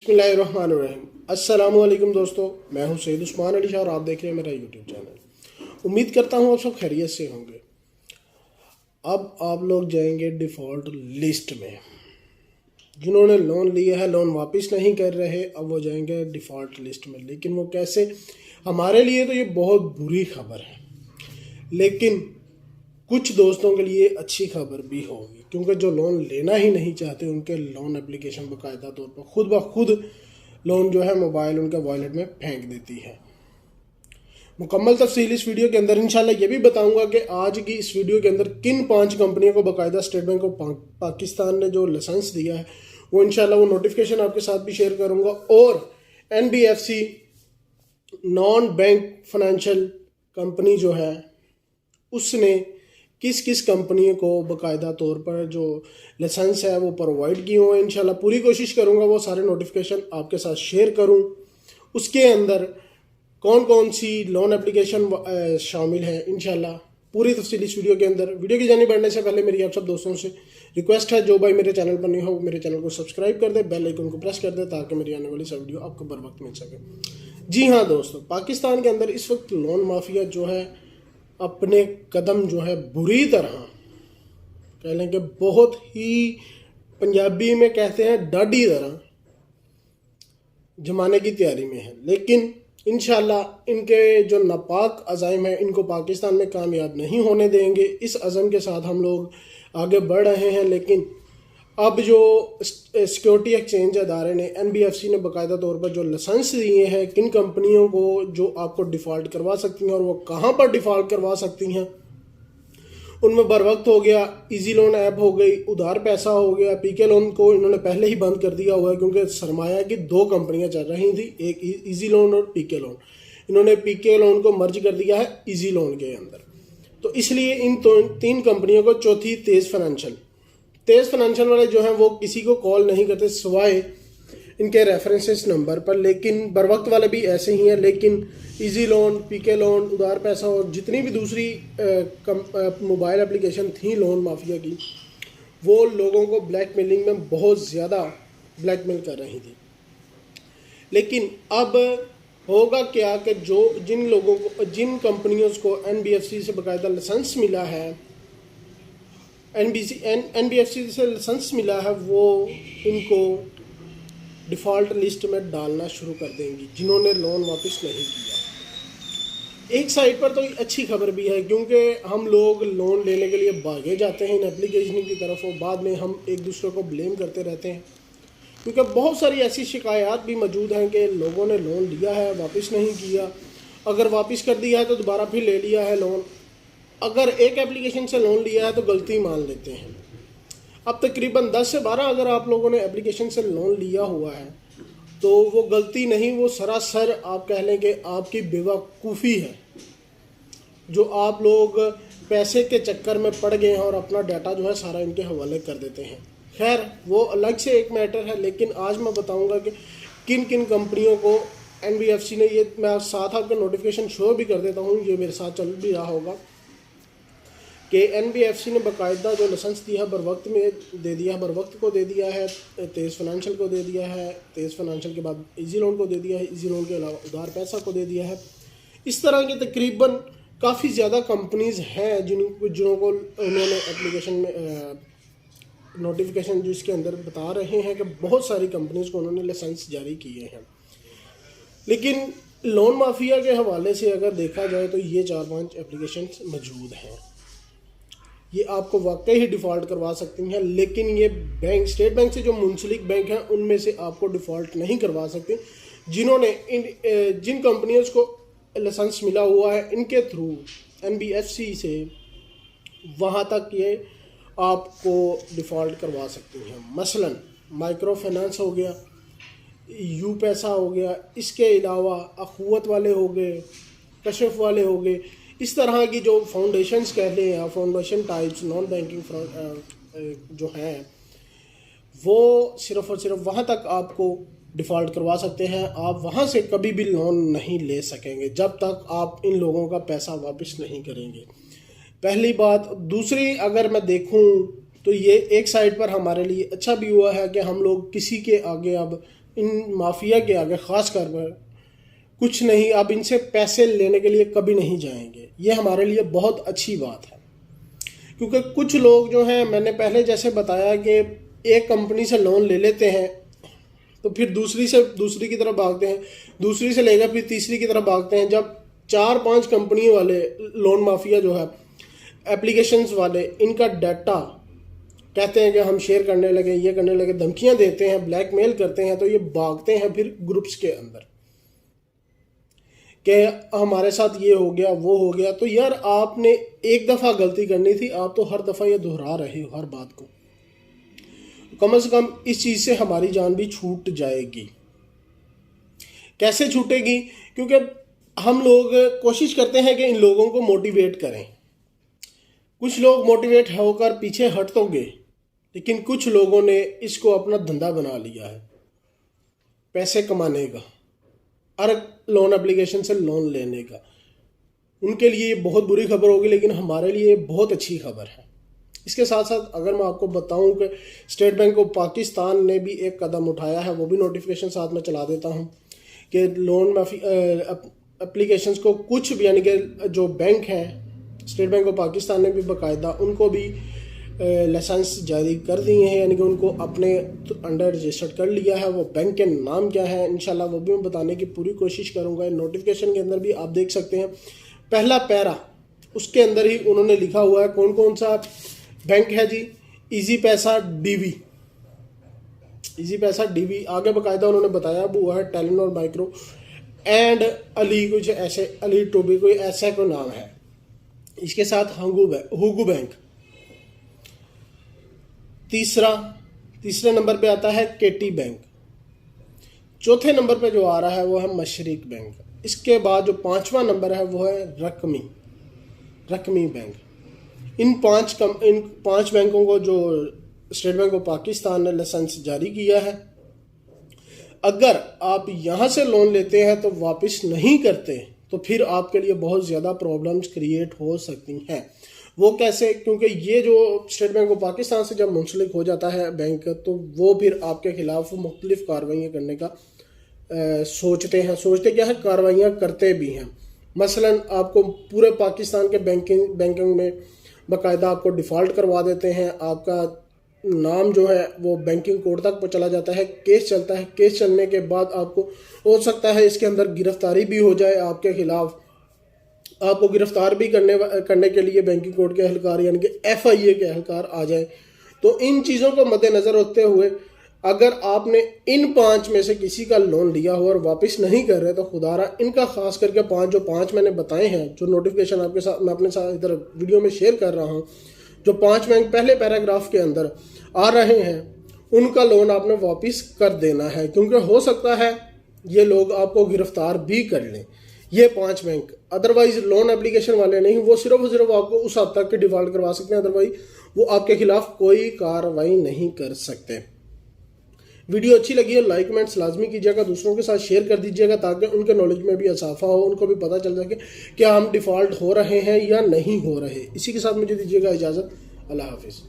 बिस्मिल्लाहिर्रहमानिर्रहीम। अस्सलाम वालेकुम दोस्तों, मैं हूं सैयद उस्मान अली शाह और आप देख रहे हैं मेरा यूट्यूब चैनल। उम्मीद करता हूं आप सब खैरियत से होंगे। अब आप लोग जाएंगे डिफ़ॉल्ट लिस्ट में। जिन्होंने लोन लिया है, लोन वापस नहीं कर रहे, अब वो जाएंगे डिफ़ॉल्ट लिस्ट में। लेकिन वो कैसे? हमारे लिए तो ये बहुत बुरी खबर है, लेकिन कुछ दोस्तों के लिए अच्छी खबर भी होगी, क्योंकि जो लोन लेना ही नहीं चाहते उनके लोन एप्लीकेशन बाकायदा तौर पर खुद ब खुद लोन जो है मोबाइल उनके वॉलेट में फेंक देती है। मुकम्मल तफसील इस वीडियो के अंदर इंशाल्लाह ये भी बताऊंगा कि आज की इस वीडियो के अंदर किन 5 कंपनियों को बाकायदा स्टेट बैंक ऑफ पाकिस्तान ने जो लाइसेंस दिया है वो इंशाल्लाह वो नोटिफिकेशन आपके साथ भी शेयर करूंगा। और NBFC non bank financial company जो है उसने किस किस कंपनी को बाकायदा तौर पर जो लाइसेंस है वो प्रोवाइड किए हुए हैं। इंशाल्लाह पूरी कोशिश करूंगा वो सारे नोटिफिकेशन आपके साथ शेयर करूं। उसके अंदर कौन कौन सी लोन एप्लीकेशन शामिल है, इंशाल्लाह पूरी तफसील इस वीडियो के अंदर। वीडियो की जानी बढ़ने से पहले मेरी आप सब दोस्तों से रिक्वेस्ट है, जो भाई मेरे चैनल पर नहीं हो मेरे चैनल को सब्सक्राइब कर दे, बेल आइकन को प्रेस कर दे ताकि मेरी आने वाली सब वीडियो आपको बर वक्त मिल सके। जी हाँ दोस्तों, पाकिस्तान के अंदर इस वक्त लोन माफिया जो है अपने कदम जो है बुरी तरह कह लें कि बहुत ही पंजाबी में कहते हैं डाडी तरह जमाने की तैयारी में है। लेकिन इंशाल्लाह इनके जो नापाक अज़ाइम है इनको पाकिस्तान में कामयाब नहीं होने देंगे। इस अज़म के साथ हम लोग आगे बढ़ रहे हैं। लेकिन अब जो सिक्योरिटी एक्सचेंज अदारे ने NBFC ने बाकायदा तौर पर जो लाइसेंस दिए हैं किन कंपनियों को जो आपको डिफ़ॉल्ट करवा सकती हैं और वो कहाँ पर डिफ़ॉल्ट करवा सकती हैं, उनमें बर वक्त हो गया इजी लोन ऐप हो गई, उधार पैसा हो गया। PK लोन को इन्होंने पहले ही बंद कर दिया हुआ है क्योंकि सरमाया की 2 कंपनियां चल रही थी, एक इजी लोन और PK लोन। इन्होंने PK लोन को मर्ज कर दिया है इजी लोन के अंदर, तो इसलिए इन 3 कंपनियों को चौथी तेज़ फाइनेंशियल वाले जो हैं वो किसी को कॉल नहीं करते सिवाय इनके रेफरेंसेस नंबर पर। लेकिन बर वक्त वाले भी ऐसे ही हैं। लेकिन इजी लोन, PK लोन, उधार पैसा और जितनी भी दूसरी मोबाइल एप्लीकेशन थी लोन माफिया की, वो लोगों को ब्लैकमेलिंग में बहुत ज़्यादा ब्लैकमेल कर रही थी। लेकिन अब होगा क्या कि जिन कंपनियों को NBFC से बाकायदा लाइसेंस मिला है, NBFC से लाइसेंस मिला है, वो इनको डिफ़ॉल्ट लिस्ट में डालना शुरू कर देंगी जिन्होंने लोन वापस नहीं किया। एक साइड पर तो अच्छी खबर भी है, क्योंकि हम लोग लोन लेने के लिए भागे जाते हैं इन एप्लीकेशन की तरफ और बाद में हम एक दूसरे को ब्लेम करते रहते हैं, क्योंकि बहुत सारी ऐसी शिकायत भी मौजूद हैं कि लोगों ने लोन लिया है वापस नहीं किया, अगर वापस कर दिया है तो दोबारा फिर ले लिया है लोन, अगर एक एप्लीकेशन से लोन लिया है तो गलती मान लेते हैं। अब तकरीबन 10 से 12 अगर आप लोगों ने एप्लीकेशन से लोन लिया हुआ है तो वो गलती नहीं, वो सरासर आप कह लें कि आपकी बेवकूफ़ी है, जो आप लोग पैसे के चक्कर में पड़ गए हैं और अपना डाटा जो है सारा इनके हवाले कर देते हैं। खैर वो अलग से एक मैटर है। लेकिन आज मैं बताऊंगा कि किन किन कंपनियों को NBFC ने, ये मैं साथ आपको नोटिफिकेशन शो भी कर देता हूँ, ये मेरे साथ चल भी रहा होगा कि NBFC ने बाकायदा जो लाइसेंस दिया है बर वक्त में दे दिया है, बर वक्त को दे दिया है, तेज़ फाइनेंशियल को दे दिया है, तेज़ फाइनेंशियल के बाद इजी लोन को दे दिया है, इजी लोन के अलावा उधार पैसा को दे दिया है। इस तरह की तकरीबन काफ़ी ज़्यादा कंपनीज़ हैं जिनको उन्होंने एप्लीकेशन में नोटिफिकेशन जो इसके अंदर बता रहे हैं कि बहुत सारी कंपनीज़ को उन्होंने लाइसेंस जारी किए हैं। लेकिन लोन माफिया के हवाले से अगर देखा जाए तो ये 4-5 एप्लीकेशन मौजूद हैं, ये आपको वाकई ही डिफ़ॉल्ट करवा सकती हैं। लेकिन ये बैंक, स्टेट बैंक से जो मुंसलिक बैंक हैं उनमें से आपको डिफ़ॉल्ट नहीं करवा सकते। जिन्होंने जिन कंपनियों को लाइसेंस मिला हुआ है इनके थ्रू NBFC से, वहाँ तक ये आपको डिफ़ॉल्ट करवा सकती हैं। मसलन माइक्रो फाइनेंस हो गया, यू पैसा हो गया, इसके अलावा अखुवत वाले हो गए, कशफ वाले हो गए। इस तरह की जो फाउंडेशंस कहते हैं, फाउंडेशन टाइप्स नॉन बैंकिंग जो हैं, वो सिर्फ़ और सिर्फ वहाँ तक आपको डिफ़ॉल्ट करवा सकते हैं। आप वहाँ से कभी भी लोन नहीं ले सकेंगे जब तक आप इन लोगों का पैसा वापस नहीं करेंगे। पहली बात। दूसरी, अगर मैं देखूँ तो ये एक साइड पर हमारे लिए अच्छा भी हुआ है कि हम लोग किसी के आगे अब इन माफिया के आगे खास कर कुछ नहीं, आप इनसे पैसे लेने के लिए कभी नहीं जाएंगे। ये हमारे लिए बहुत अच्छी बात है, क्योंकि कुछ लोग जो हैं, मैंने पहले जैसे बताया कि एक कंपनी से लोन ले लेते हैं तो फिर दूसरी की तरफ भागते हैं, दूसरी से लेकर फिर तीसरी की तरफ भागते हैं। जब 4-5 कंपनी वाले लोन माफिया जो है, एप्लीकेशंस वाले, इनका डाटा कहते हैं कि हम शेयर करने लगे, ये करने लगे, धमकियां देते हैं, ब्लैकमेल करते हैं, तो ये भागते हैं फिर ग्रुप्स के अंदर कि हमारे साथ ये हो गया, वो हो गया। तो यार आपने एक दफ़ा गलती करनी थी, आप तो हर दफ़ा ये दोहरा रहे हो हर बात को। कम से कम इस चीज़ से हमारी जान भी छूट जाएगी। कैसे छूटेगी? क्योंकि हम लोग कोशिश करते हैं कि इन लोगों को मोटिवेट करें। कुछ लोग मोटिवेट होकर पीछे हट तो गए, लेकिन कुछ लोगों ने इसको अपना धंधा बना लिया है पैसे कमाने का, हर लोन एप्लीकेशन से लोन लेने का। उनके लिए ये बहुत बुरी खबर होगी, लेकिन हमारे लिए ये बहुत अच्छी खबर है। इसके साथ साथ अगर मैं आपको बताऊं कि स्टेट बैंक ऑफ पाकिस्तान ने भी एक कदम उठाया है, वो भी नोटिफिकेशन साथ में चला देता हूं कि लोन माफी एप्लीकेशंस को कुछ भी, यानी कि जो बैंक हैं, स्टेट बैंक ऑफ पाकिस्तान ने भी बाकायदा उनको भी लाइसेंस जारी कर दिए हैं, यानी कि उनको अपने अंडर रजिस्टर्ड कर लिया है। वो बैंक के नाम क्या है इंशाल्लाह वो भी मैं बताने की पूरी कोशिश करूंगा। नोटिफिकेशन के अंदर भी आप देख सकते हैं, पहला पैरा उसके अंदर ही उन्होंने लिखा हुआ है कौन कौन सा बैंक है जी। इजी पैसा डीवी, इजी पैसा डीवी, आगे बाकायदा उन्होंने बताया वो है टेलीनॉर माइक्रो एंड अली, कुछ ऐसे अली टोबी, कोई ऐसा कोई नाम है। इसके साथ हुगू बैंक। तीसरे नंबर पे आता है केटी बैंक। चौथे नंबर पे जो आ रहा है वो है मशरिक बैंक। इसके बाद जो 5वां नंबर है वो है रकमी बैंक। इन पांच बैंकों को जो स्टेट बैंक ऑफ पाकिस्तान ने लाइसेंस जारी किया है, अगर आप यहाँ से लोन लेते हैं तो वापस नहीं करते तो फिर आपके लिए बहुत ज़्यादा प्रॉब्लम्स क्रिएट हो सकती हैं। वो कैसे? क्योंकि ये जो स्टेट बैंक ऑफ पाकिस्तान से जब मुंसलिक हो जाता है बैंक, तो वो फिर आपके खिलाफ मुख्तलिफ कार्रवाइयाँ करने का सोचते क्या है, कार्रवाइयाँ करते भी हैं। मसलन आपको पूरे पाकिस्तान के बैंकिंग में बाकायदा आपको डिफ़ॉल्ट करवा देते हैं, आपका नाम जो है वो बैंकिंग कोर्ट तक चला जाता है, केस चलता है। केस चलने के बाद आपको हो सकता है इसके अंदर गिरफ्तारी भी हो जाए आपके खिलाफ। आपको गिरफ्तार भी करने के लिए बैंकिंग कोर्ट के एहलकार यानी कि FIA के एहलकार आ जाए। तो इन चीज़ों को मद्देनज़र रखते हुए अगर आपने इन 5 में से किसी का लोन लिया हो और वापस नहीं कर रहे, तो खुदारा इनका खास करके 5 मैंने बताए हैं, जो नोटिफिकेशन आपके साथ मैं अपने साथ इधर वीडियो में शेयर कर रहा हूँ, जो 5 बैंक पहले पैराग्राफ के अंदर आ रहे हैं, उनका लोन आपने वापस कर देना है। क्योंकि हो सकता है ये लोग आपको गिरफ्तार भी कर लें, ये 5 बैंक। अदरवाइज लोन एप्लीकेशन वाले नहीं, वो सिर्फ आपको उस हद तक के डिफॉल्ट करवा सकते हैं, अदरवाइज वो आपके खिलाफ कोई कार्रवाई नहीं कर सकते। वीडियो अच्छी लगी है लाइक कमेंट्स लाजमी कीजिएगा, दूसरों के साथ शेयर कर दीजिएगा ताकि उनके नॉलेज में भी इजाफा हो, उनको भी पता चल सके क्या हम डिफ़ॉल्ट हो रहे हैं या नहीं हो रहे। इसी के साथ मुझे दीजिएगा इजाज़त। अल्लाह हाफिज़।